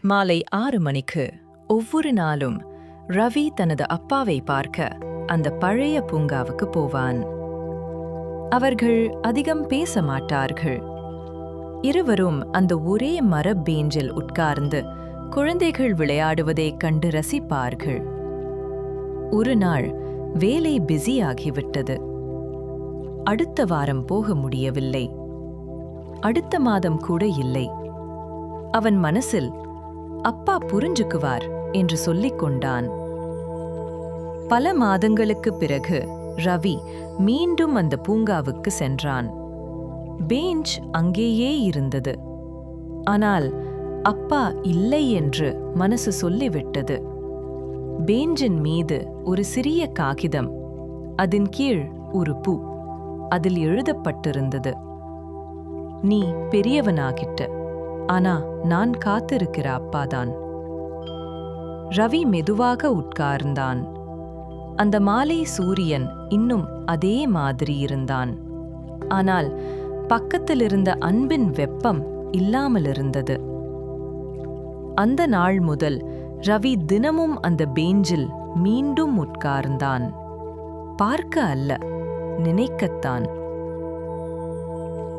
மாலை 6 மணிக்கு ஒவ்வொரு நாளும் ரவி தனது அப்பாவை பார்க்க அந்த பழைய பூங்காவுக்கு போவான். அவர்கள் அதிகம் பேச மாட்டார்கள். இருவரும் அந்த ஒரே மரப் பெஞ்சில் உட்கார்ந்து குழந்தைகள் விளையாடுவதைக் கண்டு ரசிப்பார்கள். ஒரு நாள் வேலை பிஸியாகிவிட்டது. அடுத்த வாரம் போக முடியவில்லை. அடுத்த மாதம் கூட இல்லை. அவன் மனசில் அப்பா புரிஞ்சுக்குவார் என்று சொல்லிக் கொண்டான். பல மாதங்களுக்குப் பிறகு ரவி மீண்டும் அந்த பூங்காவுக்கு சென்றான். பெஞ்ச் அங்கேயே இருந்தது. ஆனால் அப்பா இல்லை என்று மனசு சொல்லிவிட்டது. பெஞ்சின் மீது ஒரு சிறிய காகிதம், அதன் கீழ் ஒரு பூ. அதில் எழுதப்பட்டிருந்தது, "நீ பெரியவனாகிட்ட, ஆனா நான் காத்திருக்கிற அப்பாதான்." ரவி மெதுவாக உட்கார்ந்தான். அந்த மாலை சூரியன் இன்னும் அதே மாதிரி இருந்தான். ஆனால் பக்கத்திலிருந்த அன்பின் வெப்பம் இல்லாமலிருந்தது. அந்த நாள் முதல் ரவி தினமும் அந்த பெஞ்சில் மீண்டும் உட்கார்ந்தான். பார்க்க அல்ல, நினைக்கத்தான்.